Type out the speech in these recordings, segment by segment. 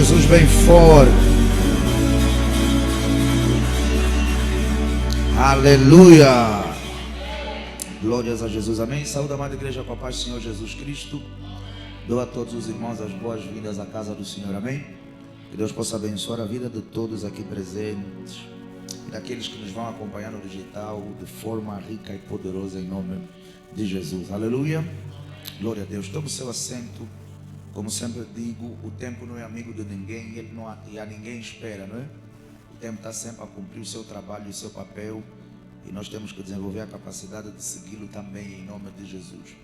Jesus bem forte. Aleluia. Glórias a Jesus, amém. Saúde, amada igreja, com a paz do Senhor Jesus Cristo. Dou a todos os irmãos as boas-vindas à casa do Senhor, amém. Que Deus possa abençoar a vida de todos aqui presentes e daqueles que nos vão acompanhar no digital de forma rica e poderosa em nome de Jesus, aleluia. Glória a Deus. Tome o seu assento. Como sempre digo, o tempo não é amigo de ninguém e a ninguém espera, não é? O tempo está sempre a cumprir o seu trabalho e o seu papel, e nós temos que desenvolver a capacidade de segui-lo também em nome de Jesus.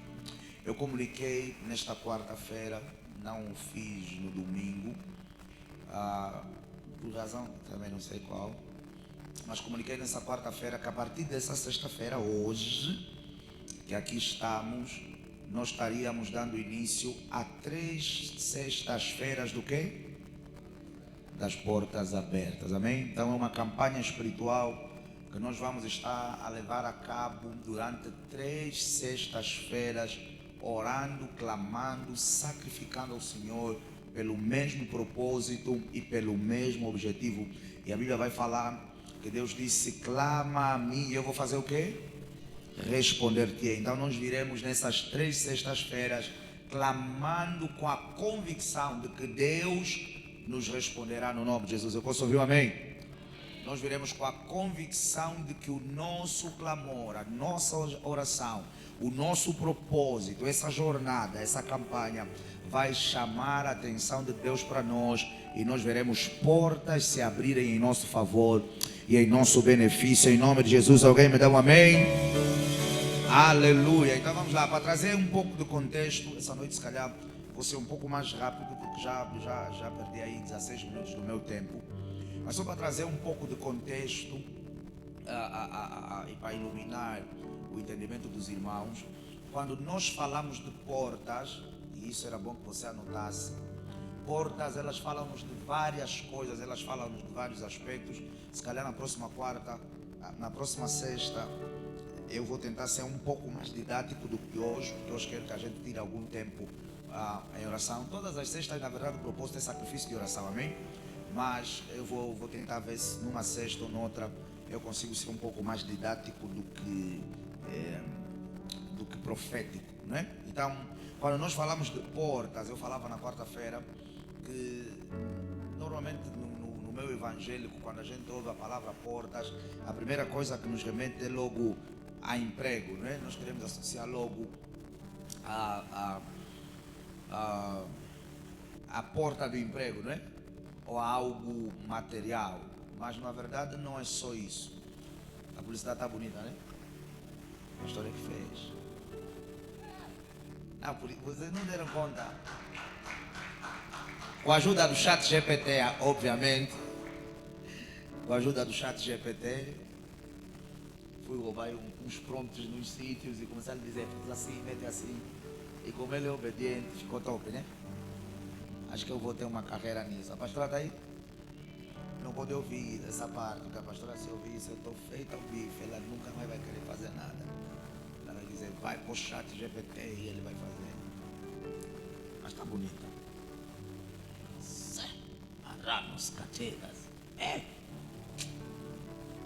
Eu comuniquei nesta quarta-feira, não o fiz no domingo, por razão também não sei qual, mas comuniquei nessa quarta-feira que a partir dessa sexta-feira, hoje, que aqui estamos, nós estaríamos dando início a 3 sextas-feiras do quê? Das portas abertas, amém? Então é uma campanha espiritual que nós vamos estar a levar a cabo durante 3 sextas-feiras, orando, clamando, sacrificando ao Senhor pelo mesmo propósito e pelo mesmo objetivo. E a Bíblia vai falar que Deus disse: clama a mim e eu vou fazer o quê? Responder-te. Então nós viremos nessas 3 sextas-feiras clamando com a convicção de que Deus nos responderá no nome de Jesus. Eu posso ouvir um amém? Nós viremos com a convicção de que o nosso clamor, a nossa oração, o nosso propósito, essa jornada, essa campanha vai chamar a atenção de Deus para nós, e nós veremos portas se abrirem em nosso favor e em nosso benefício, em nome de Jesus. Alguém me dá um amém? Aleluia. Então vamos lá, para trazer um pouco de contexto. Essa noite se calhar vou ser um pouco mais rápido, porque já perdi aí 16 minutos do meu tempo. Mas só para trazer um pouco de contexto e para iluminar o entendimento dos irmãos. Quando nós falamos de portas, e isso era bom que você anotasse, portas, elas falam-nos de várias coisas, elas falam-nos de vários aspectos. Se calhar na próxima quarta, na próxima sexta, eu vou tentar ser um pouco mais didático do que hoje, porque hoje quero que a gente tire algum tempo em oração. Todas as sextas, na verdade, o propósito é sacrifício de oração, amém? Mas eu vou tentar ver se numa sexta ou noutra eu consigo ser um pouco mais didático do que profético, não é? Então, quando nós falamos de portas, eu falava na quarta-feira que normalmente no meu evangélico, quando a gente ouve a palavra portas, a primeira coisa que nos remete é logo a emprego, não é? Nós queremos associar logo a porta do emprego, não é? Ou a algo material, mas na verdade não é só isso. A publicidade está bonita, né? A história que fez. Não, vocês não deram conta. Com a ajuda do chat GPT, obviamente, com a ajuda do chat GPT, fui roubar uns prompts nos sítios e começar a lhe dizer: faz assim, mete assim. E como ele é obediente, ficou top, né? Acho que eu vou ter uma carreira nisso. A pastora está aí? Não pode ouvir essa parte, porque a pastora, se ouvir isso, eu estou feita ao bife, ela nunca mais vai querer fazer nada. Ela vai dizer: vai pro chat GPT e ele vai fazer. Mas está bonita. Aramos, cateiras.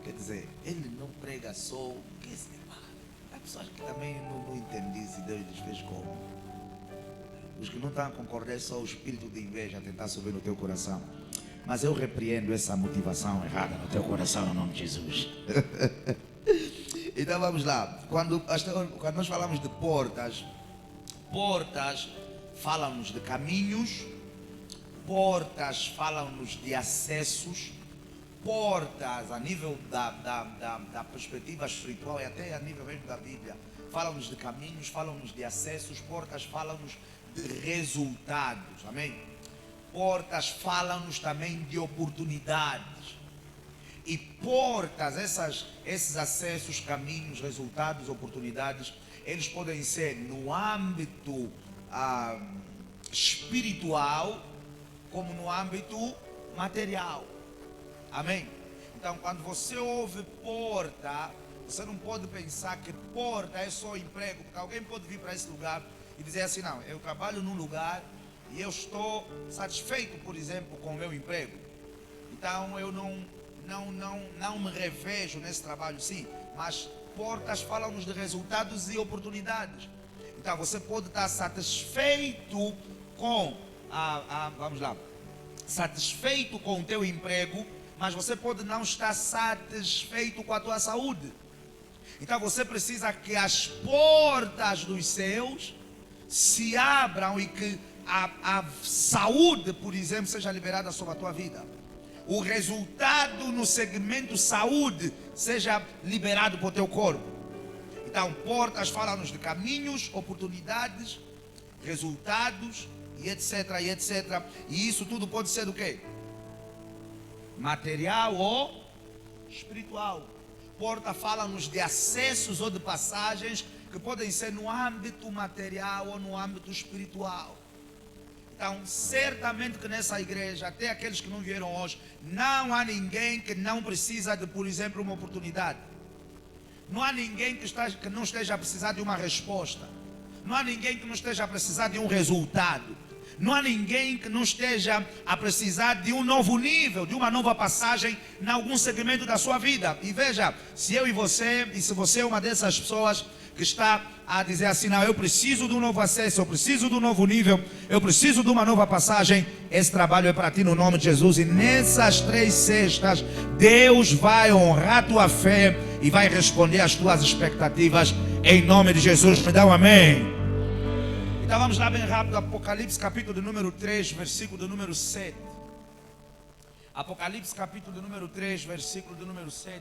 Quer dizer, ele não prega só o que se faz. Há pessoas que também não entendem se Deus lhes fez como. Os que não estão a concordar é só o espírito de inveja a tentar subir no teu coração. Mas eu repreendo essa motivação errada no teu coração, no nome de Jesus. Então vamos lá. Quando nós falamos de portas falam-nos de caminhos, portas falam-nos de acessos, portas a nível da perspectiva espiritual e até a nível mesmo da Bíblia, falam-nos de caminhos, falam-nos de acessos, portas falam-nos de resultados, amém? Portas falam-nos também de oportunidades. E portas, esses acessos, caminhos, resultados, oportunidades, eles podem ser no âmbito espiritual, como no âmbito material, amém? Então, quando você ouve porta, você não pode pensar que porta é só emprego, porque alguém pode vir para esse lugar e dizer assim: não, eu trabalho num lugar e eu estou satisfeito, por exemplo, com o meu emprego. Então eu não me revejo nesse trabalho, sim, mas portas falam-nos de resultados e oportunidades. Então você pode estar satisfeito com vamos lá, satisfeito com o teu emprego, mas você pode não estar satisfeito com a tua saúde. Então você precisa que as portas dos céus se abram e que a saúde, por exemplo, seja liberada sobre a tua vida. O resultado no segmento saúde seja liberado para o teu corpo. Então, portas falam-nos de caminhos, oportunidades, resultados e etc, e etc. E isso tudo pode ser do quê? Material ou espiritual. Porta fala-nos de acessos ou de passagens que podem ser no âmbito material ou no âmbito espiritual. Então, certamente que nessa igreja, até aqueles que não vieram hoje, não há ninguém que não precisa de, por exemplo, uma oportunidade. Não há ninguém que não esteja a precisar de uma resposta. Não há ninguém que não esteja a precisar de um resultado. Não há ninguém que não esteja a precisar de um novo nível, de uma nova passagem em algum segmento da sua vida. E veja, se eu e você, e se você é uma dessas pessoas que está a dizer assim, não, eu preciso de um novo acesso, eu preciso de um novo nível, eu preciso de uma nova passagem, esse trabalho é para ti no nome de Jesus. E nessas 3 sextas, Deus vai honrar a tua fé e vai responder às tuas expectativas em nome de Jesus. Me dá um amém. Então vamos lá bem rápido, Apocalipse capítulo de número 3, versículo de número 7. Apocalipse capítulo de número 3, versículo de número 7.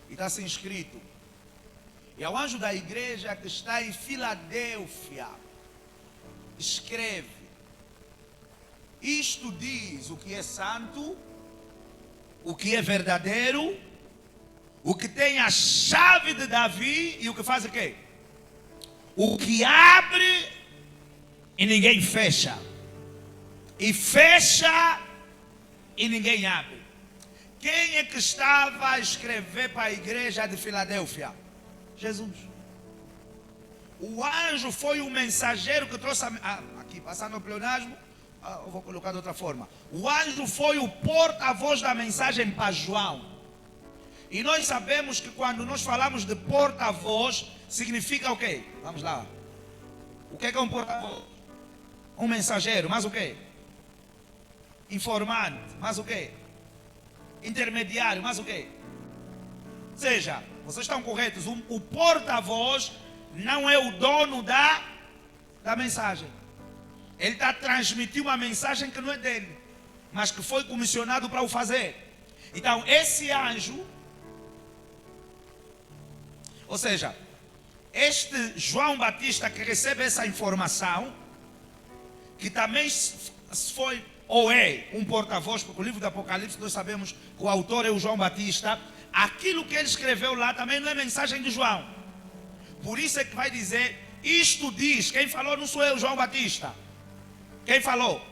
E está assim escrito: e ao anjo da igreja que está em Filadélfia, escreve: isto diz o que é santo, o que é verdadeiro, o que tem a chave de Davi e o que faz o quê? O que abre e ninguém fecha, e fecha e ninguém abre. Quem é que estava a escrever para a igreja de Filadélfia? Jesus. O anjo foi o mensageiro que trouxe aqui, passando o pleonasmo, eu vou colocar de outra forma. O anjo foi o porta-voz da mensagem para João. E nós sabemos que quando nós falamos de porta-voz, significa o quê? Vamos lá. O que é um porta-voz? Um mensageiro, mas o quê? Informante, mas o quê? Intermediário, mas o quê? Ou seja, vocês estão corretos, o porta-voz não é o dono da mensagem. Ele está a transmitir uma mensagem que não é dele, mas que foi comissionado para o fazer. Então esse anjo, ou seja, este João Batista que recebe essa informação, que também foi ou é um porta-voz, porque o livro do Apocalipse nós sabemos que o autor é o João Batista, aquilo que ele escreveu lá também não é mensagem de João. Por isso é que vai dizer, isto diz, quem falou não sou eu, João Batista. Quem falou?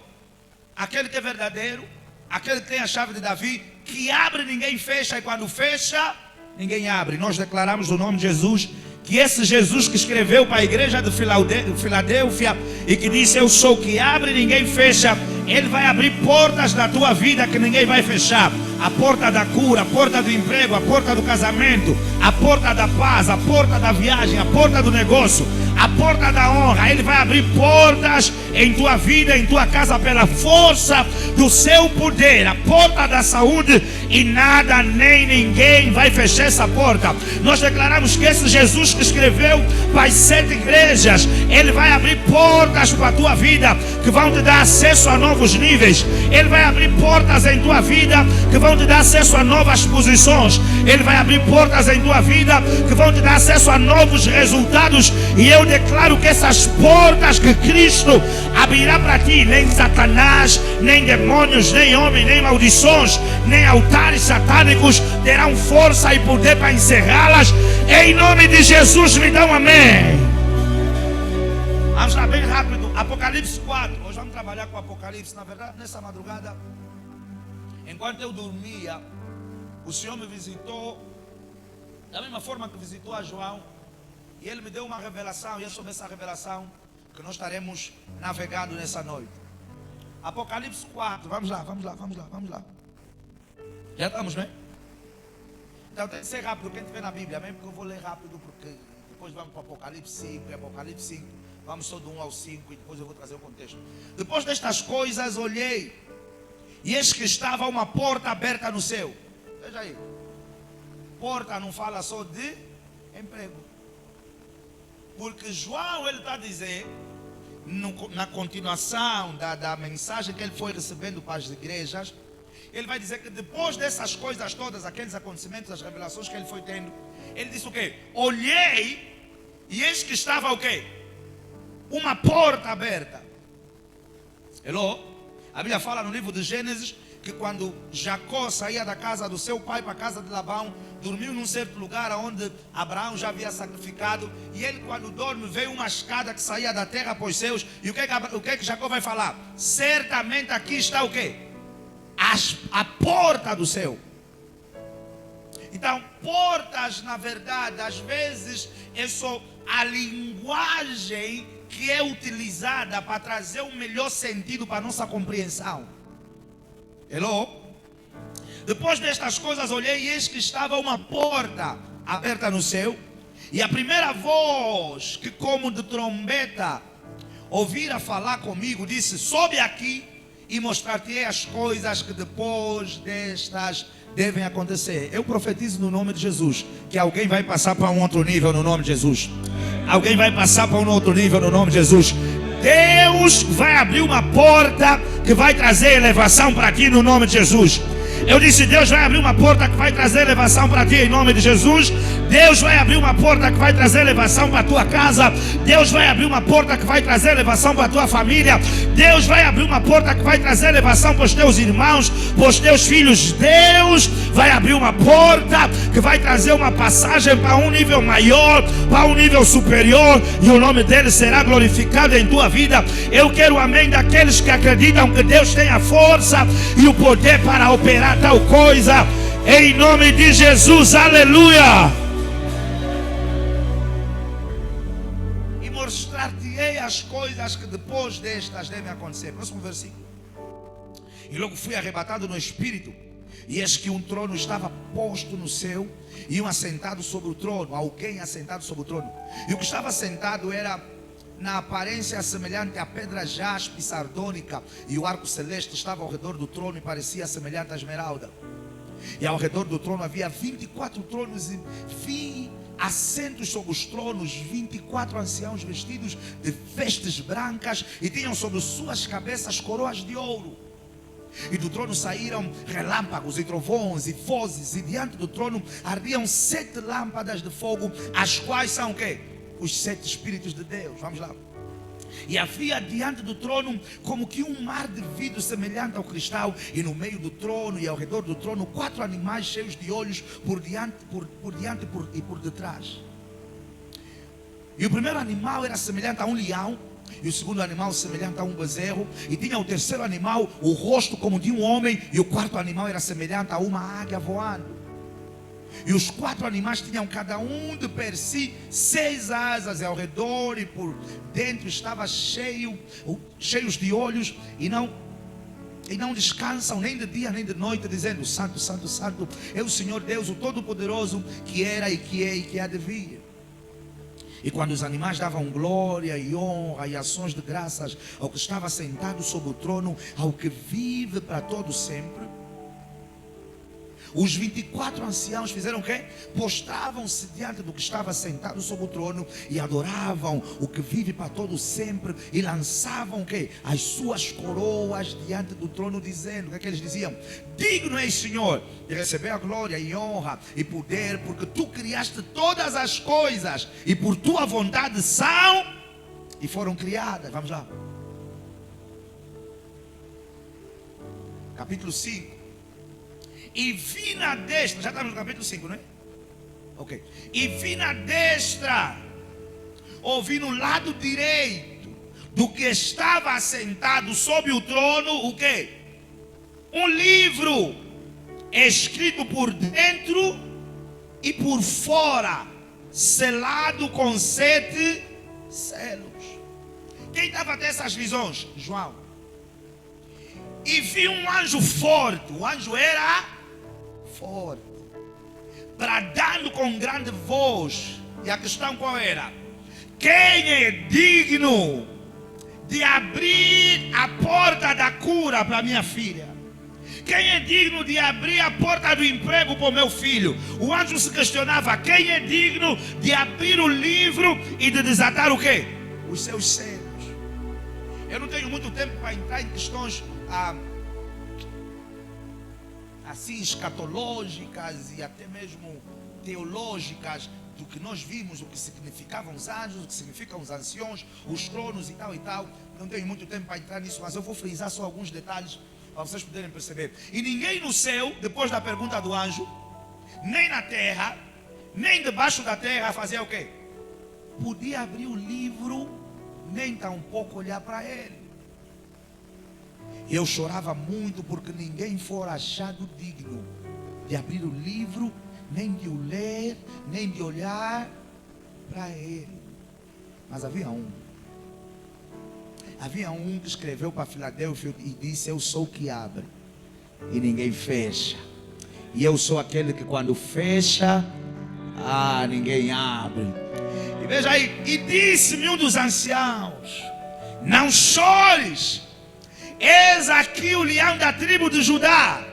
Aquele que é verdadeiro, aquele que tem a chave de Davi, que abre ninguém fecha, e quando fecha, ninguém abre. Nós declaramos no nome de Jesus, que esse Jesus que escreveu para a igreja de Filadélfia e que disse, eu sou o que abre ninguém fecha, ele vai abrir portas da tua vida que ninguém vai fechar. A porta da cura, a porta do emprego, a porta do casamento, a porta da paz, a porta da viagem, a porta do negócio, a porta da honra. Ele vai abrir portas em tua vida, em tua casa, pela força do seu poder. A porta da saúde, e nada nem ninguém vai fechar essa porta. Nós declaramos que esse Jesus que escreveu para as 7 igrejas, ele vai abrir portas para a tua vida que vão te dar acesso a novos níveis. Ele vai abrir portas em tua vida que vão te dar acesso a novas posições. Ele vai abrir portas em tua vida que vão te dar acesso a novos resultados. E eu declaro que essas portas que Cristo abrirá para ti, nem Satanás, nem demônios, nem homens, nem maldições, nem altares satânicos terão força e poder para encerrá-las. Em nome de Jesus, me dá um amém. Vamos lá bem rápido, Apocalipse 4. Hoje vamos trabalhar com Apocalipse. Na verdade, nessa madrugada, enquanto eu dormia, o Senhor me visitou Da mesma forma que visitou a João, e ele me deu uma revelação, e é sobre essa revelação que nós estaremos navegando nessa noite. Apocalipse 4, vamos lá. Já estamos, né? Então tem que ser rápido, quem estiver na Bíblia, mesmo que eu vou ler rápido, porque depois vamos para Apocalipse 5, e Apocalipse 5, vamos só do 1 ao 5, e depois eu vou trazer o contexto. Depois destas coisas olhei, e eis que estava uma porta aberta no céu. Veja aí, porta não fala só de emprego, porque João, ele está a dizer, na continuação da mensagem que ele foi recebendo para as igrejas, ele vai dizer que depois dessas coisas todas, aqueles acontecimentos, as revelações que ele foi tendo, ele disse o quê? Olhei, e eis que estava o quê? Uma porta aberta. Hello? A Bíblia fala no livro de Gênesis que quando Jacó saía da casa do seu pai para a casa de Labão, dormiu num certo lugar onde Abraão já havia sacrificado, e ele, quando dorme, veio uma escada que saía da terra para os céus, e o que é que Jacó vai falar? Certamente aqui está o quê? A porta do céu. Então, portas, na verdade, às vezes é só a linguagem que é utilizada para trazer um melhor sentido para a nossa compreensão. Hello? Depois destas coisas olhei, e eis que estava uma porta aberta no céu, e a primeira voz que como de trombeta ouvira falar comigo disse: sobe aqui e mostrar-te-ei as coisas que depois destas devem acontecer. Eu profetizo no nome de Jesus que alguém vai passar para um outro nível no nome de Jesus. Alguém vai passar para um outro nível no nome de Jesus. Deus vai abrir uma porta que vai trazer elevação para ti no nome de Jesus. Eu disse, Deus vai abrir uma porta que vai trazer elevação para ti em nome de Jesus. Deus vai abrir uma porta que vai trazer elevação para a tua casa. Deus vai abrir uma porta que vai trazer elevação para a tua família. Deus vai abrir uma porta que vai trazer elevação para os teus irmãos, para os teus filhos. Deus vai abrir uma porta que vai trazer uma passagem para um nível maior, para um nível superior, e o nome dele será glorificado em tua vida. Eu quero o amém daqueles que acreditam que Deus tem a força e o poder para operar tal coisa, em nome de Jesus, aleluia. E mostrar-te-ei as coisas que depois destas devem acontecer. Próximo versículo. E logo fui arrebatado no espírito, e eis que um trono estava posto no céu, e um assentado sobre o trono, alguém assentado sobre o trono, e o que estava sentado era na aparência semelhante à pedra jaspe sardônica, e o arco celeste estava ao redor do trono e parecia semelhante à esmeralda. E ao redor do trono havia 24 tronos, e vi assentos sobre os tronos, 24 anciãos vestidos de vestes brancas, e tinham sobre suas cabeças coroas de ouro. E do trono saíram relâmpagos e trovões e vozes, e diante do trono ardiam 7 lâmpadas de fogo, as quais são o quê? Os 7 Espíritos de Deus. Vamos lá. E havia diante do trono como que um mar de vidro semelhante ao cristal, e no meio do trono e ao redor do trono 4 animais cheios de olhos por diante e por detrás. E o primeiro animal era semelhante a um leão, e o segundo animal semelhante a um bezerro, e tinha o terceiro animal o rosto como de um homem, e o quarto animal era semelhante a uma águia voando. E os 4 animais tinham cada um de per si 6 asas, e ao redor e por dentro estava cheios de olhos, e não descansam nem de dia nem de noite, dizendo: Santo, Santo, Santo é o Senhor Deus, o Todo-Poderoso, que era e que é e que há de vir. E quando os animais davam glória e honra e ações de graças ao que estava sentado sobre o trono, ao que vive para todo sempre, os 24 anciãos fizeram o quê? Postravam-se diante do que estava sentado sobre o trono e adoravam o que vive para todo sempre, e lançavam o quê? As suas coroas diante do trono, dizendo: o que é que eles diziam? Digno és, Senhor, de receber a glória e honra e poder, porque tu criaste todas as coisas, e por tua vontade são e foram criadas. Vamos lá. Capítulo 5. E vi na destra, já estamos no capítulo 5, não é? Ok. E vi na destra, ouvi no lado direito do que estava assentado sobre o trono, o quê? Um livro escrito por dentro e por fora selado com 7 selos. Quem estava a ter essas visões? João. E viu um anjo forte. O anjo era forte, bradando com grande voz. E a questão qual era? Quem é digno de abrir a porta da cura para minha filha? Quem é digno de abrir a porta do emprego para o meu filho? O anjo se questionava: quem é digno de abrir o livro e de desatar o quê? Os seus selos. Eu não tenho muito tempo para entrar em questões assim escatológicas e até mesmo teológicas do que nós vimos, o que significavam os anjos, o que significam os anciões, os tronos e tal e tal. Não tenho muito tempo para entrar nisso, mas eu vou frisar só alguns detalhes para vocês poderem perceber. E ninguém no céu, depois da pergunta do anjo, nem na terra, nem debaixo da terra, fazia o quê? Podia abrir o livro, nem tampouco olhar para ele. E eu chorava muito porque ninguém fora achado digno de abrir o livro, nem de o ler, nem de olhar para ele. Mas havia um que escreveu para Filadélfia e disse: eu sou o que abre e ninguém fecha, e eu sou aquele que quando fecha, ninguém abre. E veja aí, e disse-me um dos anciãos: não chores, eis aqui o leão da tribo de Judá.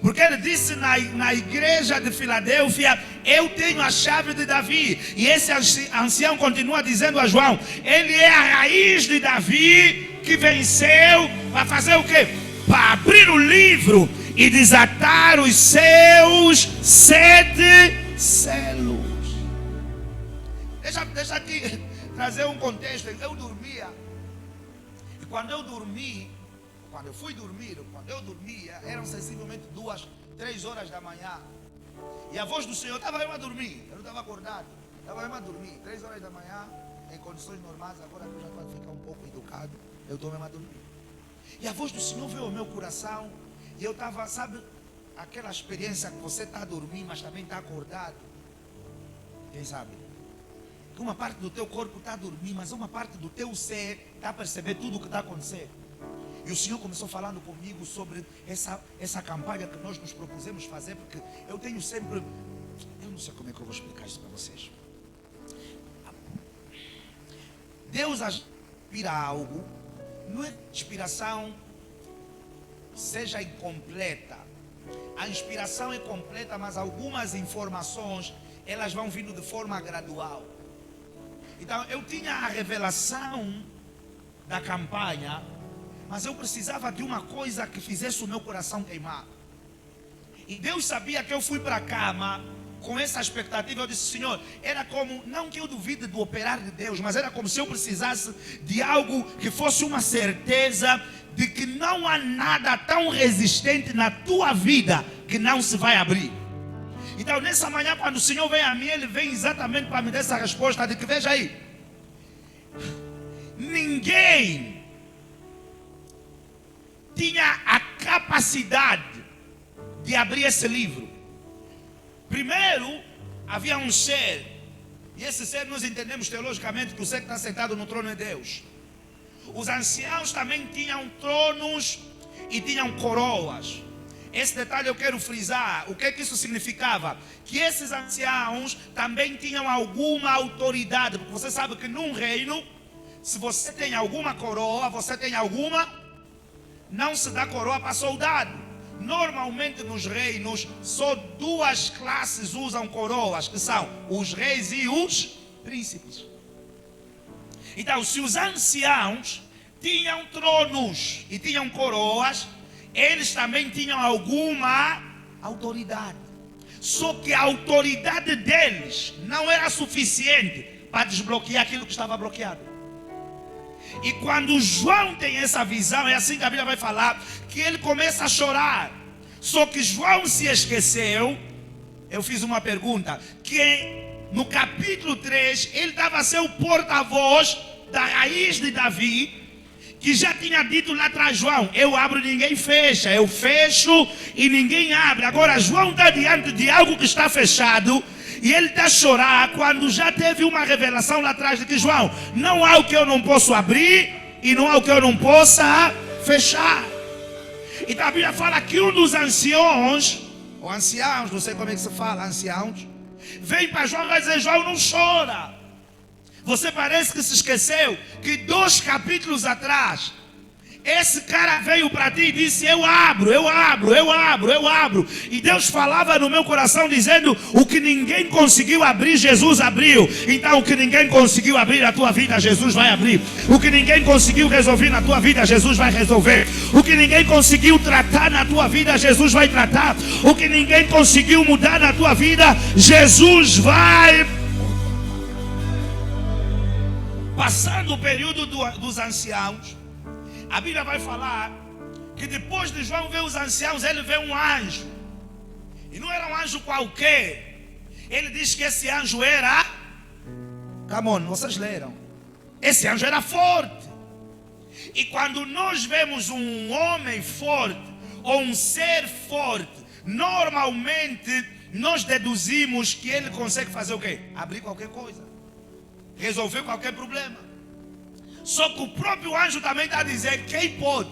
Porque ele disse na igreja de Filadélfia: eu tenho a chave de Davi. E esse ancião continua dizendo a João: ele é a raiz de Davi que venceu para fazer o quê? Para abrir o livro e desatar os seus 7 selos. Deixa aqui trazer um contexto. Eu dormia, e quando eu dormia, eram sensivelmente 2, 3 horas da manhã. E a voz do Senhor, eu estava mesmo a dormir, eu não estava acordado, estava mesmo a dormir, 3 horas da manhã, em condições normais. Agora que eu já estou a ficar um pouco educado, eu estou mesmo a dormir. E a voz do Senhor veio ao meu coração, e eu estava, sabe, aquela experiência que você está a dormir, mas também está acordado. Quem sabe? Que uma parte do teu corpo está a dormir, mas uma parte do teu ser está a perceber tudo o que está a acontecer. E o Senhor começou falando comigo sobre essa campanha que nós nos propusemos fazer, porque eu tenho sempre... Eu não sei como é que eu vou explicar isso para vocês. Deus inspira algo, não é inspiração seja incompleta. A inspiração é completa, mas algumas informações, elas vão vindo de forma gradual. Então, eu tinha a revelação da campanha, mas eu precisava de uma coisa que fizesse o meu coração queimar. E Deus sabia que eu fui para a cama com essa expectativa. Eu disse: Senhor, era como, não que eu duvide do operar de Deus, mas era como se eu precisasse de algo que fosse uma certeza de que não há nada tão resistente na tua vida que não se vai abrir. Então, nessa manhã, quando o Senhor vem a mim, Ele vem exatamente para me dar essa resposta de que, veja aí, ninguém tinha a capacidade de abrir esse livro. Primeiro, havia um ser, e esse ser nós entendemos teologicamente que o ser que está sentado no trono é Deus. Os anciãos também tinham tronos e tinham coroas. Esse detalhe eu quero frisar. O que é que isso significava? Que esses anciãos também tinham alguma autoridade. Porque você sabe que num reino, se você tem alguma coroa, você tem alguma... Não se dá coroa para soldado. Normalmente nos reinos, só 2 classes usam coroas, que são os reis e os príncipes. Então, se os anciãos tinham tronos e tinham coroas, eles também tinham alguma autoridade. Só que a autoridade deles não era suficiente para desbloquear aquilo que estava bloqueado. E quando João tem essa visão, é assim que a Bíblia vai falar, que ele começa a chorar. Só que João se esqueceu. Eu fiz uma pergunta, que no capítulo 3, ele estava a ser o porta-voz da raiz de Davi, que já tinha dito lá atrás, João, eu abro e ninguém fecha, eu fecho e ninguém abre. Agora João está diante de algo que está fechado e ele está a chorar quando já teve uma revelação lá atrás de que, João, não há o que eu não posso abrir e não há o que eu não possa fechar. E a Bíblia fala que um dos anciãos, ou anciãos, não sei como é que se fala, anciãos, vem para João e vai dizer, João, não chora. Você parece que se esqueceu que 2 capítulos atrás, esse cara veio para ti e disse, eu abro. E Deus falava no meu coração dizendo, o que ninguém conseguiu abrir, Jesus abriu. Então o que ninguém conseguiu abrir na tua vida, Jesus vai abrir. O que ninguém conseguiu resolver na tua vida, Jesus vai resolver. O que ninguém conseguiu tratar na tua vida, Jesus vai tratar. O que ninguém conseguiu mudar na tua vida, Jesus vai. Passando o período dos anciãos, a Bíblia vai falar que depois de João ver os anciãos, ele vê um anjo. E não era um anjo qualquer. Ele diz que esse anjo era... Come on, vocês leram. Esse anjo era forte. E quando nós vemos um homem forte, ou um ser forte, normalmente nós deduzimos que ele consegue fazer o quê? Abrir qualquer coisa, resolver qualquer problema. Só que o próprio anjo também está a dizer, quem pode?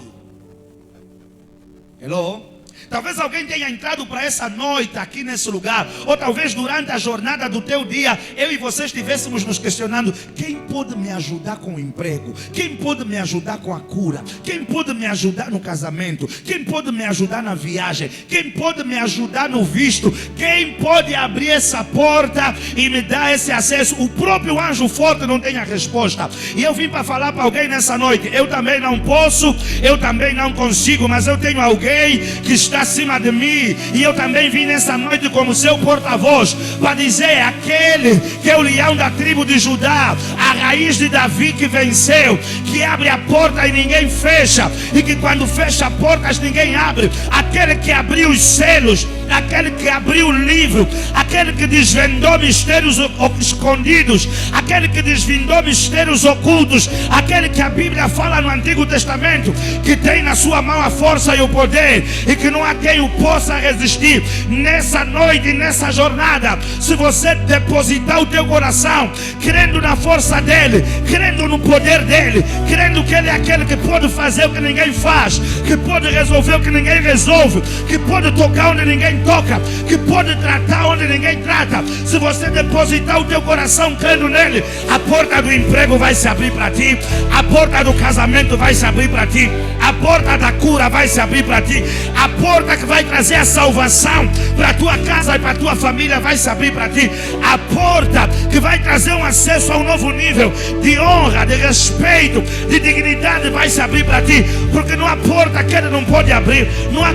Hello? Talvez alguém tenha entrado para essa noite aqui nesse lugar, ou talvez durante a jornada do teu dia, eu e você estivéssemos nos questionando, quem pode me ajudar com o emprego? Quem pode me ajudar com a cura? Quem pode me ajudar no casamento? Quem pode me ajudar na viagem? Quem pode me ajudar no visto? Quem pode abrir essa porta e me dar esse acesso? O próprio anjo forte não tem a resposta. E eu vim para falar para alguém nessa noite, eu também não posso, eu também não consigo, mas eu tenho alguém que está acima de mim, e eu também vim nessa noite como seu porta-voz para dizer, aquele que é o leão da tribo de Judá, a raiz de Davi que venceu, que abre a porta e ninguém fecha, e que quando fecha portas ninguém abre, aquele que abriu os selos, aquele que abriu o livro, aquele que desvendou mistérios escondidos, aquele que desvendou mistérios ocultos, aquele que a Bíblia fala no Antigo Testamento que tem na sua mão a força e o poder, e que não há quem o possa resistir. Nessa noite, nessa jornada, se você depositar o teu coração crendo na força dele, crendo no poder dele, crendo que ele é aquele que pode fazer o que ninguém faz, que pode resolver o que ninguém resolve, que pode tocar onde ninguém toca, que pode tratar onde ninguém trata, se você depositar o teu coração crendo nele, a porta do emprego vai se abrir para ti, a porta do casamento vai se abrir para ti, a porta da cura vai se abrir para ti, a porta que vai trazer a salvação para a tua casa e para a tua família vai se abrir para ti, a porta que vai trazer um acesso a um novo nível de honra, de respeito, de dignidade vai se abrir para ti, porque não há porta que ele não pode abrir, não há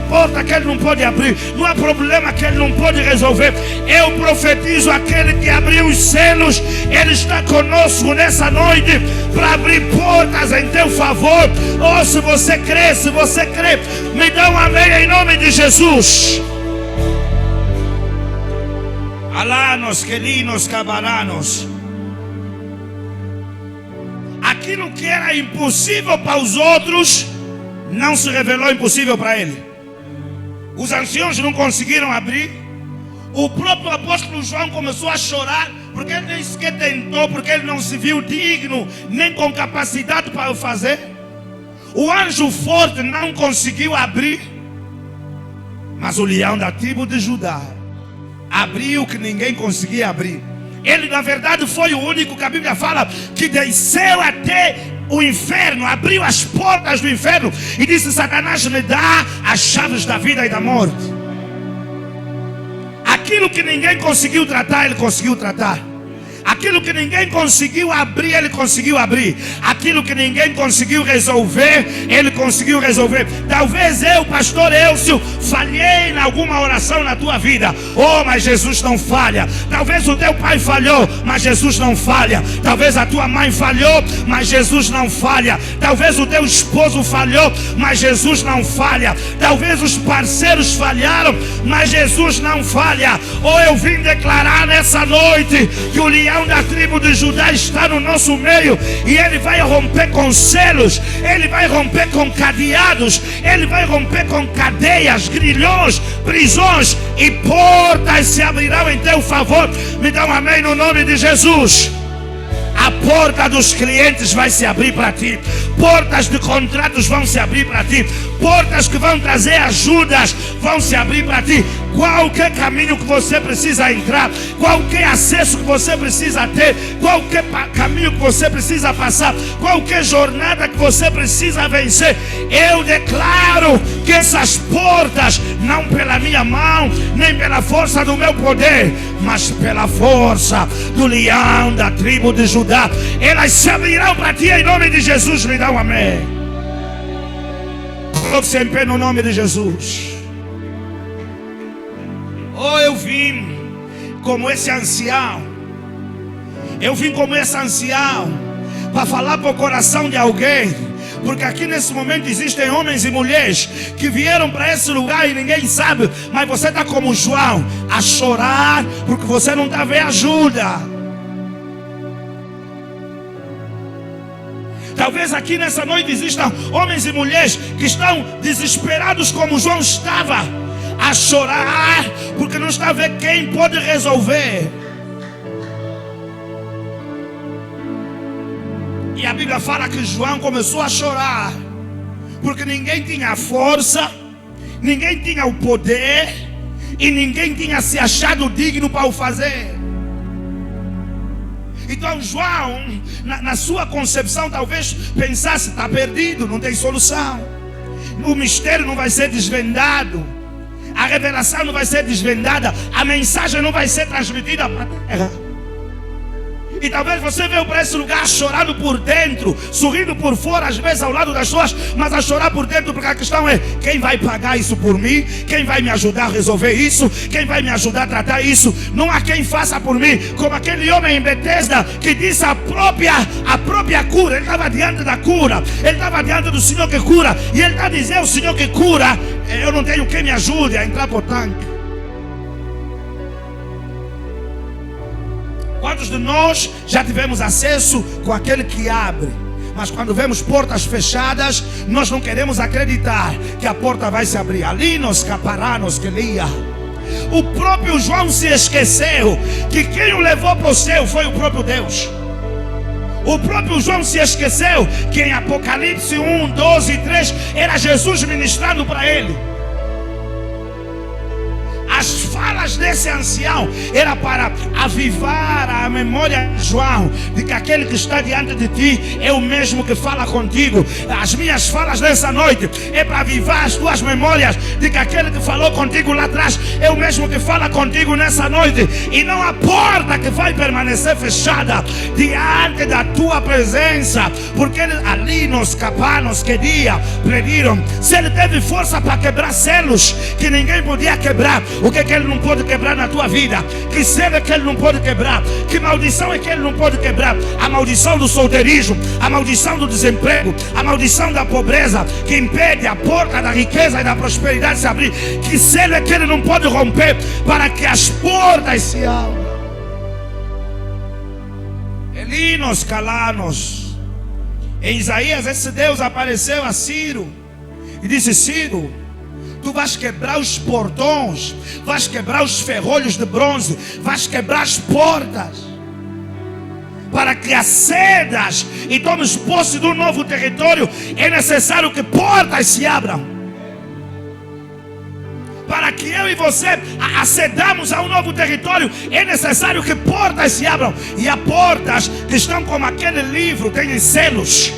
porta que ele não pode abrir, não há problema que ele não pode resolver. Eu profetizo aquele que abriu os selos, ele está conosco nessa noite para abrir portas em teu favor. Oh, se você crê, me dá um amém em nome de Jesus. Alanos, quelinos, cabaranos. Aquilo que era impossível para os outros não se revelou impossível para ele. Os anciãos não conseguiram abrir. O próprio apóstolo João começou a chorar, porque ele nem sequer tentou, porque ele não se viu digno, nem com capacidade para o fazer. O anjo forte não conseguiu abrir, mas o leão da tribo de Judá abriu o que ninguém conseguia abrir. Ele na verdade foi o único que a Bíblia fala que desceu até o inferno, abriu as portas do inferno e disse: Satanás, me dá as chaves da vida e da morte. Aquilo que ninguém conseguiu tratar, ele conseguiu tratar. Aquilo que ninguém conseguiu abrir, ele conseguiu abrir. Aquilo que ninguém conseguiu resolver, ele conseguiu resolver. Talvez eu, pastor Elcio, falhei em alguma oração na tua vida. Oh, mas Jesus não falha. Talvez o teu pai falhou, mas Jesus não falha. Talvez a tua mãe falhou, mas Jesus não falha. Talvez o teu esposo falhou, mas Jesus não falha. Talvez os parceiros falharam, mas Jesus não falha. Oh, eu vim declarar nessa noite que o leão leão da tribo de Judá está no nosso meio e ele vai romper com selos, ele vai romper com cadeados, ele vai romper com cadeias, grilhões, prisões e portas se abrirão em teu favor. Me dá um amém no nome de Jesus. A porta dos clientes vai se abrir para ti. Portas de contratos vão se abrir para ti. Portas que vão trazer ajudas vão se abrir para ti. Qualquer caminho que você precisa entrar, qualquer acesso que você precisa ter, qualquer caminho que você precisa passar, qualquer jornada que você precisa vencer, eu declaro que essas portas, não pela minha mão, nem pela força do meu poder, mas pela força do leão da tribo de Judá, elas se abrirão para ti em nome de Jesus. Me dá um amém. Coloque-se em pé no nome de Jesus. Oh, eu vim como esse ancião. Eu vim como esse ancião para falar para o coração de alguém. Porque aqui nesse momento existem homens e mulheres que vieram para esse lugar e ninguém sabe. Mas você está como João, a chorar porque você não está vendo ajuda. Talvez aqui nessa noite existam homens e mulheres que estão desesperados como João estava, a chorar porque não está vendo quem pode resolver. E a Bíblia fala que João começou a chorar porque ninguém tinha a força, ninguém tinha o poder e ninguém tinha se achado digno para o fazer. Então João, na sua concepção, talvez pensasse: está perdido, não tem solução. O mistério não vai ser desvendado, a revelação não vai ser desvendada, a mensagem não vai ser transmitida para a terra. E talvez você veio para esse lugar chorando por dentro, sorrindo por fora, às vezes ao lado das pessoas, mas a chorar por dentro, porque a questão é: quem vai pagar isso por mim? Quem vai me ajudar a resolver isso? Quem vai me ajudar a tratar isso? Não há quem faça por mim, como aquele homem em Betesda que disse a própria cura. Ele estava diante da cura, ele estava diante do Senhor que cura, e ele está dizendo: o Senhor que cura, eu não tenho quem me ajude a entrar por tanque. Quantos de nós já tivemos acesso com aquele que abre? Mas quando vemos portas fechadas, nós não queremos acreditar que a porta vai se abrir. Ali nos caparanos que lia. O próprio João se esqueceu que quem o levou para o céu foi o próprio Deus. O próprio João se esqueceu que em Apocalipse 1, 12 e 3 era Jesus ministrando para ele. As falas desse ancião era para avivar a memória de João de que aquele que está diante de ti é o mesmo que fala contigo. As minhas falas nessa noite é para avivar as tuas memórias de que aquele que falou contigo lá atrás é o mesmo que fala contigo nessa noite. E não há porta que vai permanecer fechada diante da tua presença, porque ele, ali nos capanos que dia pediram, se ele teve força para quebrar selos que ninguém podia quebrar, o que é que ele não pode quebrar na tua vida? Que selo é que ele não pode quebrar? Que maldição é que ele não pode quebrar? A maldição do solteirismo, a maldição do desemprego, a maldição da pobreza que impede a porta da riqueza e da prosperidade se abrir. Que selo é que ele não pode romper para que as portas se abram? Elinos calanos. Em Isaías, esse Deus apareceu a Ciro e disse: Ciro, tu vais quebrar os portões, vais quebrar os ferrolhos de bronze, vais quebrar as portas, para que acedas e tomes posse de um novo território. É necessário que portas se abram. Para que eu e você acedamos a um novo território, é necessário que portas se abram. E há portas que estão como aquele livro, têm selos.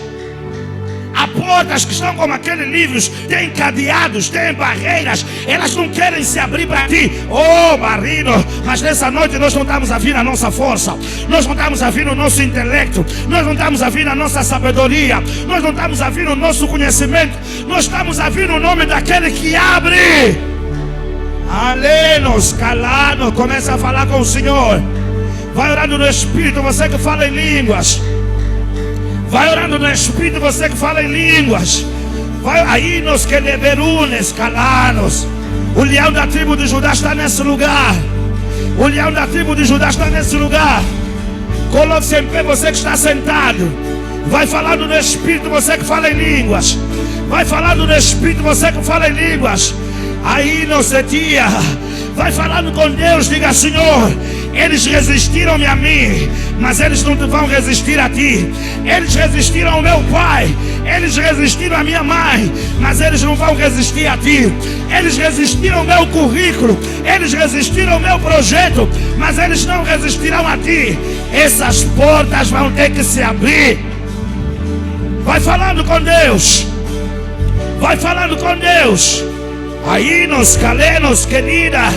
Há portas que estão como aqueles livros, têm cadeados, têm barreiras, elas não querem se abrir para ti. Oh, marido, mas nessa noite nós não estamos a vir na nossa força, nós não estamos a vir no nosso intelecto, nós não estamos a vir na nossa sabedoria, nós não estamos a vir no nosso conhecimento, nós estamos a vir no nome daquele que abre. Alenos, calado, começa a falar com o Senhor. Vai orando no Espírito, você que fala em línguas. Vai orando no Espírito, você que fala em línguas. Vai aí nos que leverunes calanos. O leão da tribo de Judá está nesse lugar. O leão da tribo de Judá está nesse lugar. Coloque-se em pé, você que está sentado. Vai falando no Espírito, você que fala em línguas. Vai falando no Espírito, você que fala em línguas. Aí não se dia. Vai falando com Deus, diga: Senhor, eles resistiram-me a mim, mas eles não vão resistir a ti. Eles resistiram ao meu pai, eles resistiram à minha mãe, mas eles não vão resistir a ti. Eles resistiram ao meu currículo, eles resistiram ao meu projeto, mas eles não resistirão a ti. Essas portas vão ter que se abrir. Vai falando com Deus. Vai falando com Deus. Aí nos calenos querida,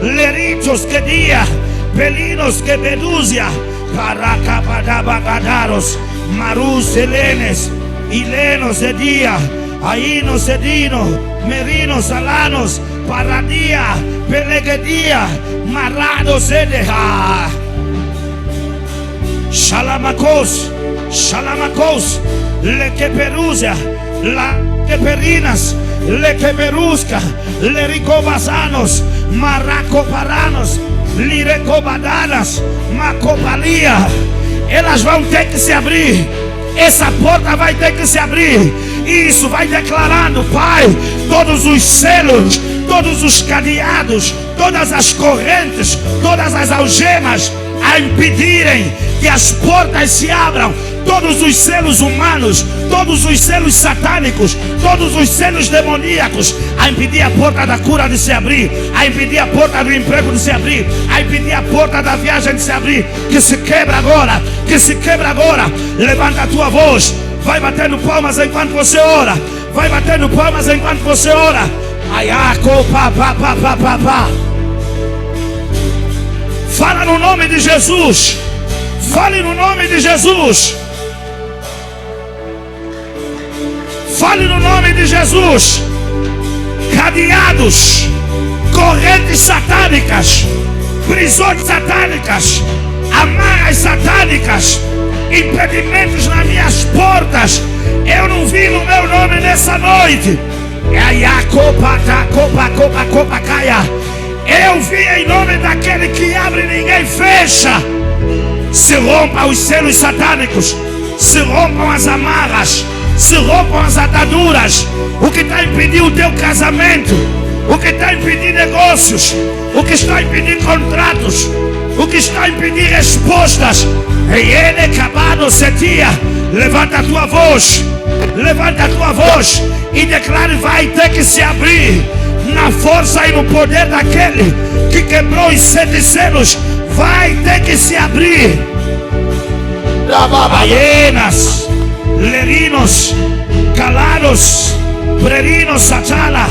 leritos que dia, pelinos que bedúzia, caracabadabagadaros, marus helenes, hilenos de dia, aí nos edino, merinos alanos, paradia, pelegedia, marados edeha. Shalamakos, Shalamakos, lequeperúzia, la queperinas, lequeperusca, lericobazanos, maracoparanos, lirecobadanas, macopalia. Elas vão ter que se abrir. Essa porta vai ter que se abrir. Isso vai declarando, Pai, todos os selos, todos os cadeados, todas as correntes, todas as algemas a impedirem que as portas se abram. Todos os selos humanos, todos os selos satânicos, todos os selos demoníacos, a impedir a porta da cura de se abrir, a impedir a porta do emprego de se abrir, a impedir a porta da viagem de se abrir. Que se quebra agora, que se quebra agora. Levanta a tua voz, vai batendo palmas enquanto você ora, vai batendo palmas enquanto você ora. Fala no nome de Jesus. Fale no nome de Jesus. Fale no nome de Jesus. Cadeados, correntes satânicas, prisões satânicas, amarras satânicas, impedimentos nas minhas portas. Eu não vi no meu nome nessa noite. Eu vi em nome daquele que abre e ninguém fecha. Se rompam os selos satânicos, se rompam as amarras, se rompam as ataduras. O que está impedindo o teu casamento, o que está impedindo negócios, o que está impedindo contratos, o que está impedindo respostas. E ele acabado setia. Levanta a tua voz, levanta a tua voz e declare: vai ter que se abrir. Na força e no poder daquele que quebrou os 7 selos, vai ter que se abrir. Ballenas, lerinos, calados, prerinos, sachala,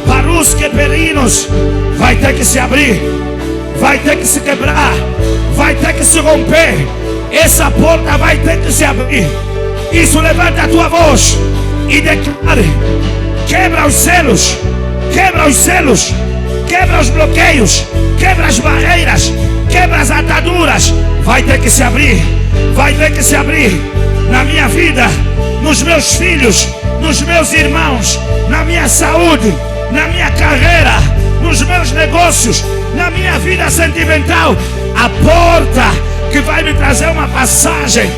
parusque, perinos, vai ter que se abrir, vai ter que se quebrar, vai ter que se romper. Essa porta vai ter que se abrir. Isso, levanta a tua voz e declare: quebra os selos, quebra os selos, quebra os bloqueios, quebra as barreiras, quebra as ataduras. Vai ter que se abrir, vai ter que se abrir. Na minha vida, nos meus filhos, nos meus irmãos, na minha saúde, na minha carreira, nos meus negócios, na minha vida sentimental. A porta que vai me trazer uma passagem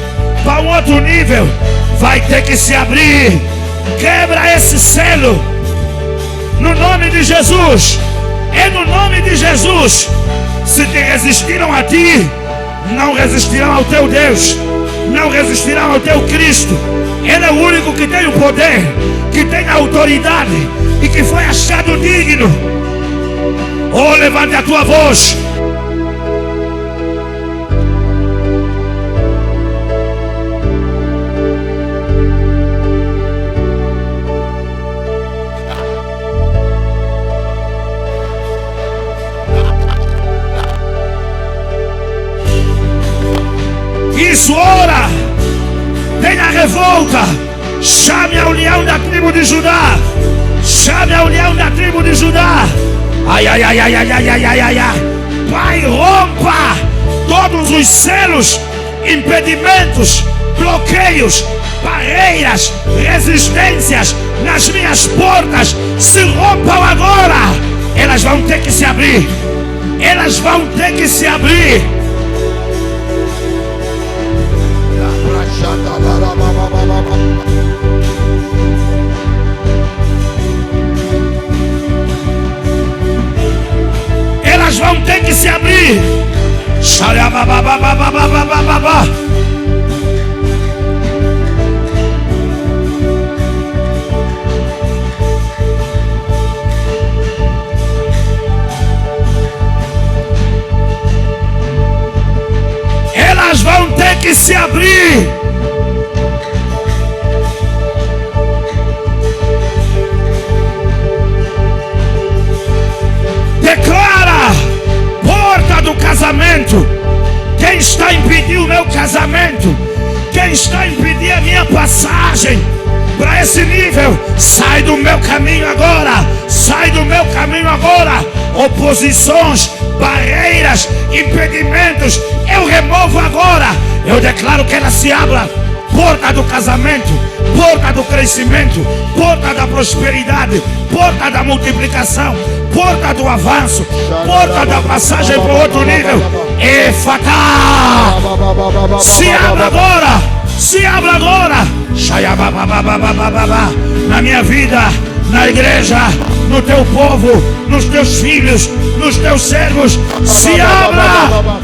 para um outro nível vai ter que se abrir. Quebra esse selo no nome de Jesus. É no nome de Jesus. Se te resistiram a ti, não resistirão ao teu Deus, não resistirão ao teu Cristo. Ele é o único que tem o poder, que tem a autoridade e que foi achado digno. Oh, levante a tua voz. Isso, ora, tenha revolta, chame ao leão da tribo de Judá, chame ao leão da tribo de Judá. Ai, ai, ai, ai, ai, ai, ai, ai, ai, ai. Pai, rompa todos os selos, impedimentos, bloqueios, barreiras, resistências nas minhas portas. Se rompam agora. Elas vão ter que se abrir. Elas vão ter que se abrir. Elas vão ter que se abrir. Declara, porta do casamento. Quem está a impedir o meu casamento? Quem está a impedir a minha passagem para esse nível? Sai do meu caminho agora. Sai do meu caminho agora. Oposições, barreiras, impedimentos, eu removo agora. Eu declaro que ela se abra. Porta do casamento, porta do crescimento, porta da prosperidade, porta da multiplicação, porta do avanço, porta da passagem para o outro nível. Efatá! Se abra agora! Se abra agora! Na minha vida, na igreja, no teu povo, nos teus filhos, nos teus servos, se abra!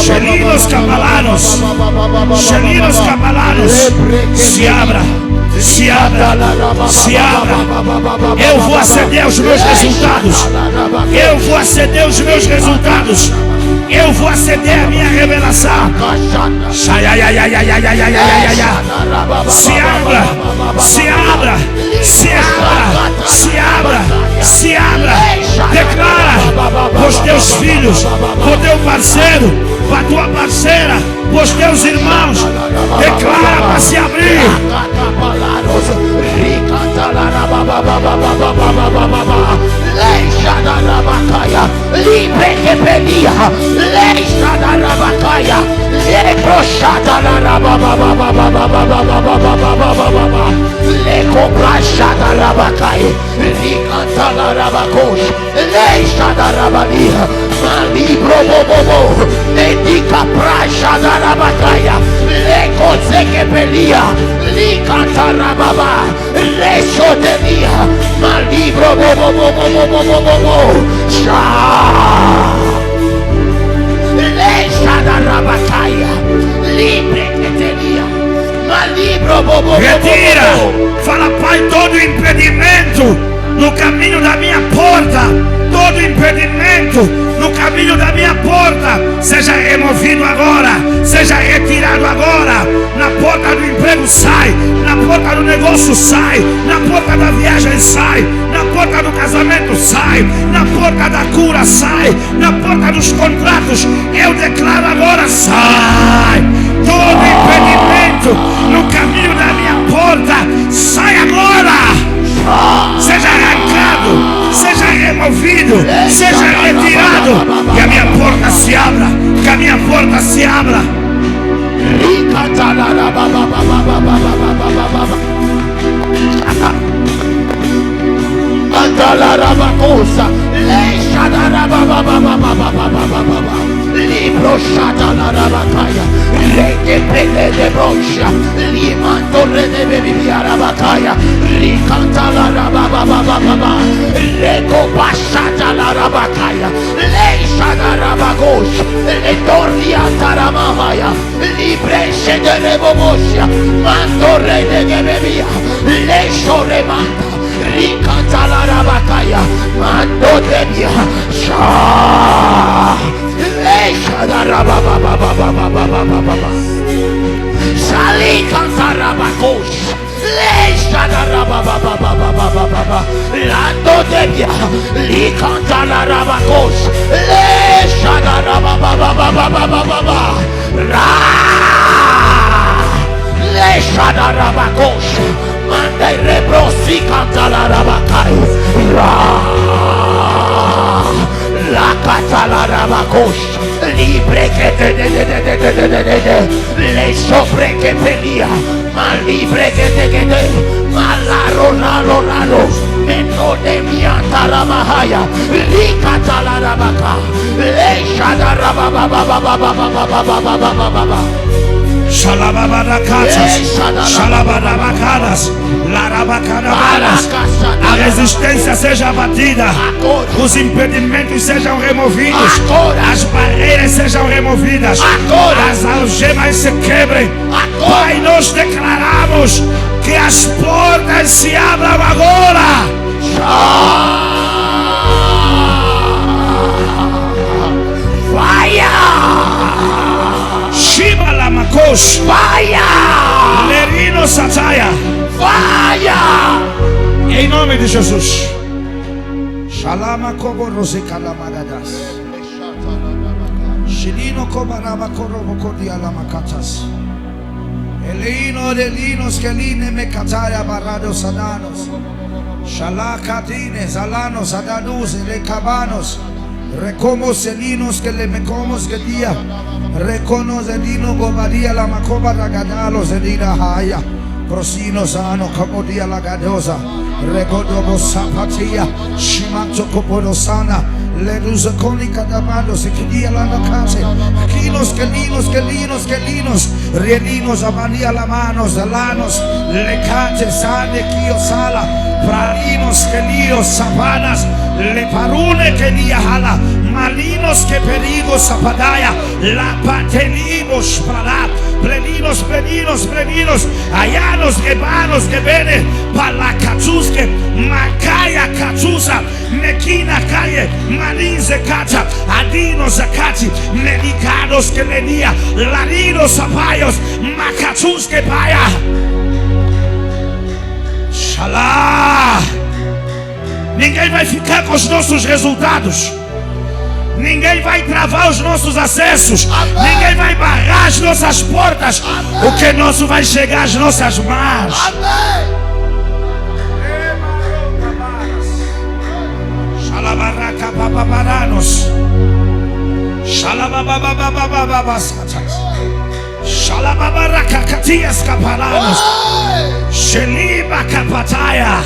Xelinos cabalanos, Xelinos cabalanos, se abra, se abra, se abra. Eu vou aceder aos meus resultados. Eu vou aceder aos meus resultados. Eu vou aceder à minha revelação. Se abra, se abra, se abra, se abra, se abra. Declara para os teus filhos, para o teu parceiro, para a tua parceira, para os teus irmãos. Declara para se abrir. Livre que pelia, leixa da rabacaia, lebrochada da rababababababababababababababababa, lecobrachada rabacaia, ricanta da rabacoxa, leixa da rabalia, malibro bobobo, dedica pracha da rabacaia, lecoze que pelia, licanta rababa, lechotemia, malibro bobobobobobobobobo. Retira, fala, Pai, todo impedimento no caminho da minha porta, todo impedimento no caminho da minha porta, seja removido agora, seja retirado agora. Na porta do emprego sai, na porta do negócio sai, na porta da viagem sai, na porta do casamento sai, na porta da cura sai, na porta dos contratos, eu declaro agora, sai. Todo impedimento no caminho da minha porta, sai agora. Seja arrancado, seja removido, seja retirado. Que a minha porta se abra, que a minha porta se abra. Librochada la rabacaia, rete pele de brocha, limando rede bebia rabacaia, ricanta la rabababababa, recopachada la rabacaia, leixa da rabagosha, letorria taramahaya, libreche de rebobocha, mando rede bebia, leixo remanda. Ricanta la rabacaia, mando de mia, leixa da rabababababababababa, sali canta rabacosha, leixa da rababababababababa, lando de mia, li canta la rabacosha, leixa da rababababababababa, leixa da rabacosha. Manda e rebrosi canta la rabacai, la canta la rabacosha, libre que le sopre que pelia, mal libre que malaro raro, meno de mi antaramahaya, li canta la rabaca, le shada rabababababababababababa. Xalababaracatas, xalabarabacadas, larabacarabaras. A resistência seja abatida, os impedimentos sejam removidos, as barreiras sejam removidas, as algemas se quebrem. Pai, nós declaramos que as portas se abram agora. Shiba Lamakosh, Lerino Sataya, em nome de Jesus. Shalama Koborose Kalamagadas, Shilino Kobaraba Korobokodia Lamakatas, Elino Delinos Keline Mekataya Barado Sadanos, Shalakatines, Alanos, Adadus, Lecabanos. Recomos elinos que le mecomos que día. Reconos elino gobadia la macoba ragadalos elina haya. Prosino sano como dia la gadosa. Regodobo sapatia. Shimanto copodosana. Lerusa conica damando se que dia la nacase. Quinos que linos. Rielinos abania la manos. Alanos. Lecate sane kio sala. Pralinos que líos sabanas. Le parune que hala, malinos que perigos zapadaya, la patenimos para pleninos, ayanos gebanos que vene, para katsuske, makaya katsusa, mekina calle, malinze kata, adinos zakati, medicados que venia, larinos zapayos, makatsuske paya. Shalá. Ninguém vai ficar com os nossos resultados. Ninguém vai travar os nossos acessos. Amém. Ninguém vai barrar as nossas portas. Amém. O que é nosso vai chegar às nossas mãos. Xalabarraca bababaranos. Xalabababababababas. Xalababarraca catias caparanos. Xeliba capataia.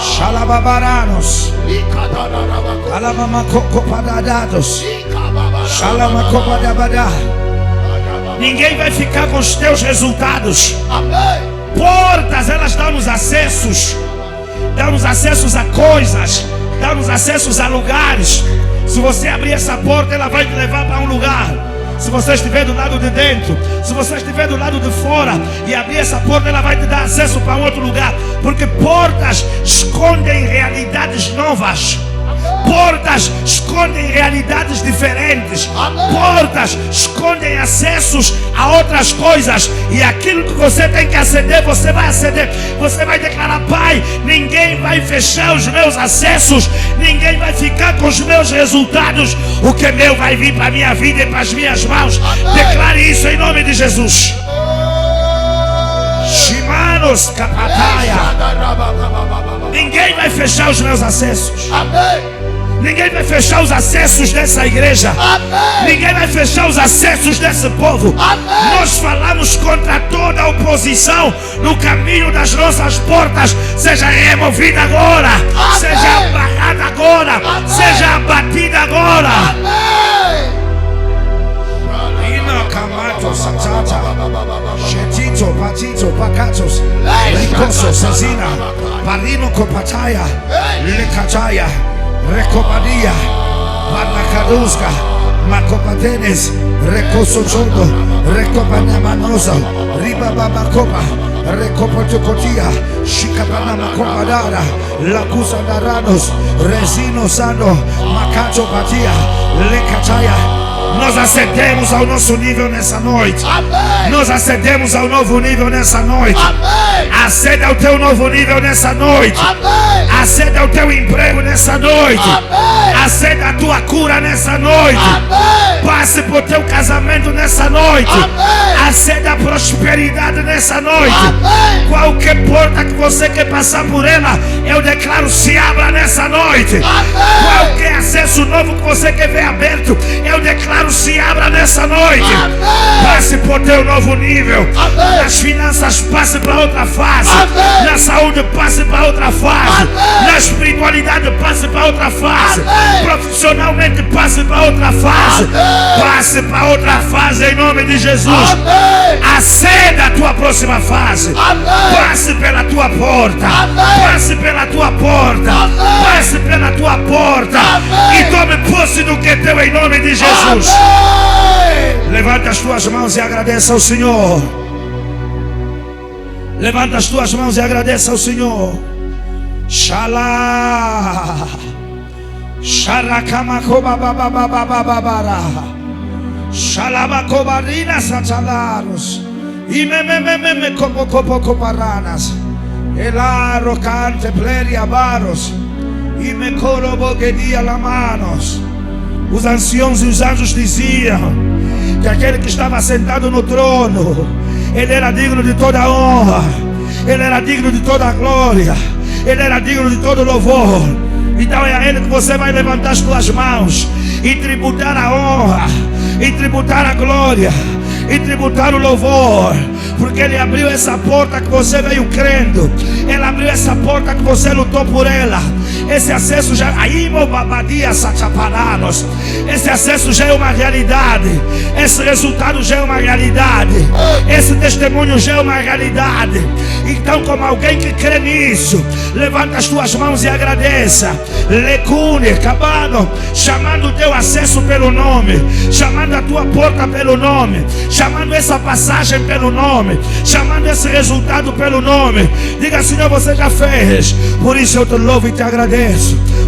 Shalababaranos, Alamamacopadadados, Shalamacopadabadá. Ninguém vai ficar com os teus resultados. Portas, elas dão-nos acessos. Dão-nos acessos a coisas. Dão-nos acessos a lugares. Se você abrir essa porta, ela vai te levar para um lugar. Se você estiver do lado de dentro, se você estiver do lado de fora e abrir essa porta, ela vai te dar acesso para um outro lugar. Porque portas escondem realidades novas. Portas escondem realidades diferentes. Portas escondem acessos a outras coisas. E aquilo que você tem que aceder, você vai aceder. Você vai declarar: Pai, ninguém vai fechar os meus acessos. Ninguém vai ficar com os meus resultados. O que é meu vai vir para a minha vida e para as minhas mãos. Declare isso em nome de Jesus. Shimanos capataia. Ninguém vai fechar os meus acessos. Ninguém vai fechar os acessos dessa igreja. Ninguém vai fechar os acessos desse povo. Nós falamos contra toda oposição no caminho das nossas portas. Seja removida agora. Seja barrada agora. Seja abatida agora. Shetito, patito, pacatos, ricoso, sazina, parino copataya, lecataya, recopadia, barracaduska, macopatenes, recoso chondo, recopanamanosa, ribababacopa, recopotocotia, chicapanamacopadara, lacusa daranos, resino sando, macacho patia, lecataya. Nós acedemos ao nosso nível nessa noite. Amém. Nós acedemos ao novo nível nessa noite. Amém. Aceda ao teu novo nível nessa noite. Amém. Aceda ao teu emprego nessa noite. Amém. Aceda a tua cura nessa noite. Amém. Passe por teu casamento nessa noite. Amém. Aceda prosperidade nessa noite. Amém. Qualquer porta que você quer passar por ela, eu declaro, se abra nessa noite. Amém. Qualquer acesso novo que você quer ver aberto, eu declaro, se abra nessa noite. Amém. Passe por teu novo nível. Amém. Nas finanças, passe para outra fase. Amém. Na saúde, passe para outra fase. Amém. Na espiritualidade, passe para outra fase. Amém. Profissionalmente, passe para outra fase. Amém. Passe para outra fase em nome de Jesus. Amém. Acenda a tua próxima fase. Amém. Passe pela tua porta. Amém. Passe pela tua porta. Amém. Passe pela tua porta. Amém. E tome posse do que é teu em nome de Jesus. Amém. Levanta as tuas mãos e agradeça ao Senhor. Levanta as tuas mãos e agradeça ao Senhor. Shalá. Sharakamakobababababarara. Shalabakobarina satalaros. Imemememe kopokopokoparanas. Elaro cante pleria baros. Imekorobogedia lamanos. Os anciãos e os anjos diziam que aquele que estava sentado no trono, ele era digno de toda a honra, ele era digno de toda a glória, ele era digno de todo louvor. Então é a ele que você vai levantar as tuas mãos e tributar a honra, e tributar a glória, e tributar o louvor, porque ele abriu essa porta que você veio crendo, ele abriu essa porta que você lutou por ela. Esse acesso já, esse acesso já é uma realidade, esse resultado já é uma realidade, esse testemunho já é uma realidade. Então, como alguém que crê nisso, levanta as tuas mãos e agradeça. Lecune, cabano, chamando o teu acesso pelo nome, chamando a tua porta pelo nome, chamando essa passagem pelo nome, chamando esse resultado pelo nome. Diga: Senhor, você já fez, por isso eu te louvo e te agradeço.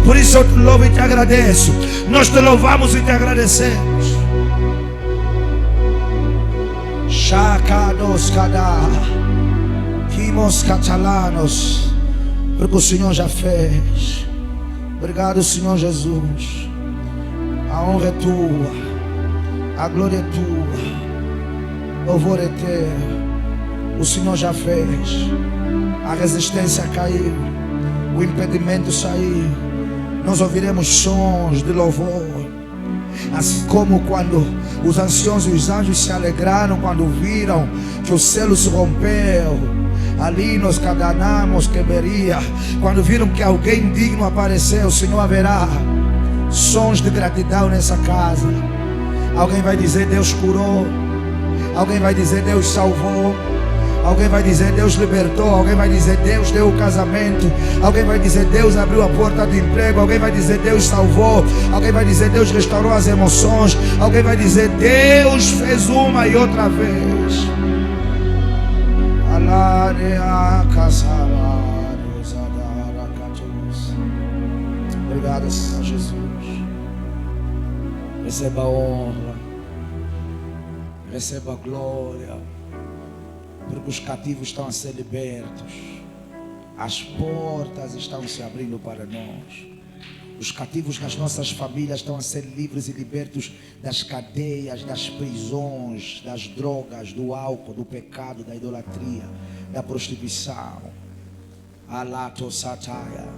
Por isso eu te louvo e te agradeço. Nós te louvamos e te agradecemos. Shakados kada, kimos catalanos, porque o Senhor já fez. Obrigado, Senhor Jesus. A honra é tua, a glória é tua, louvor é teu. O Senhor já fez. A resistência caiu, o impedimento saiu. Nós ouviremos sons de louvor, assim como quando os anciãos e os anjos se alegraram quando viram que o céu se rompeu. Ali nós cadanamos que veria, quando viram que alguém digno apareceu. O Senhor haverá sons de gratidão nessa casa. Alguém vai dizer: Deus curou. Alguém vai dizer: Deus salvou. Alguém vai dizer: Deus libertou. Alguém vai dizer: Deus deu o casamento. Alguém vai dizer: Deus abriu a porta do emprego. Alguém vai dizer: Deus salvou. Alguém vai dizer: Deus restaurou as emoções. Alguém vai dizer: Deus fez uma e outra vez. Obrigado, Senhor Jesus. Receba a honra, receba a glória, porque os cativos estão a ser libertos, as portas estão se abrindo para nós. Os cativos das nossas famílias estão a ser livres e libertos das cadeias, das prisões, das drogas, do álcool, do pecado, da idolatria, da prostituição. Alato sataya.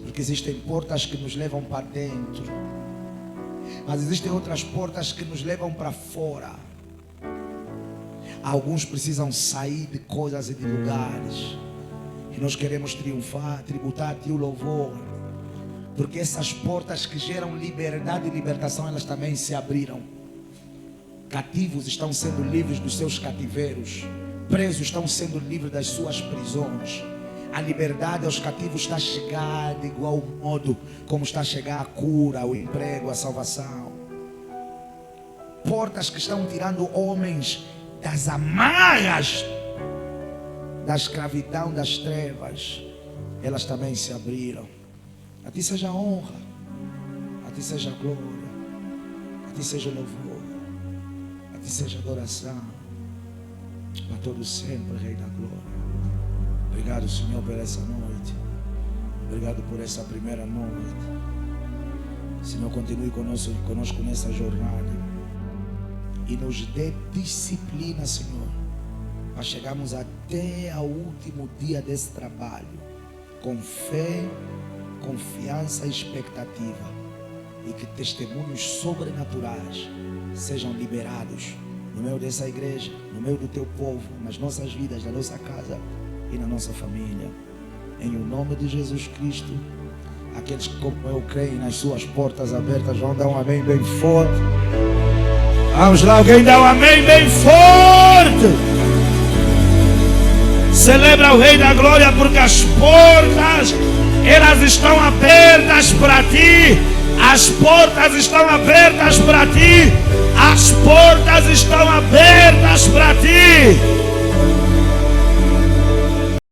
Porque existem portas que nos levam para dentro, mas existem outras portas que nos levam para fora. Alguns precisam sair de coisas e de lugares. E nós queremos triunfar, tributar a Ti o louvor, porque essas portas que geram liberdade e libertação, elas também se abriram. Cativos estão sendo livres dos seus cativeiros, presos estão sendo livres das suas prisões. A liberdade aos cativos está a chegar de igual modo como está a chegar a cura, o emprego, a salvação. Portas que estão tirando homens das amarras da escravidão, das trevas, elas também se abriram. A Ti seja a honra, a Ti seja a glória, a Ti seja o louvor, a Ti seja a adoração, para todo sempre, Rei da glória. Obrigado, Senhor, por essa noite. Obrigado por essa primeira noite. Senhor, continue conosco nessa jornada e nos dê disciplina, Senhor, para chegarmos até ao último dia desse trabalho, com fé, confiança e expectativa, e que testemunhos sobrenaturais sejam liberados no meio dessa igreja, no meio do teu povo, nas nossas vidas, na nossa casa e na nossa família. Em o nome de Jesus Cristo, aqueles que como eu creem nas suas portas abertas vão dar um amém bem forte. Vamos lá, alguém dá um amém bem forte. Celebra o Rei da Glória, porque as portas, elas estão abertas para ti. As portas estão abertas para ti. As portas estão abertas para ti.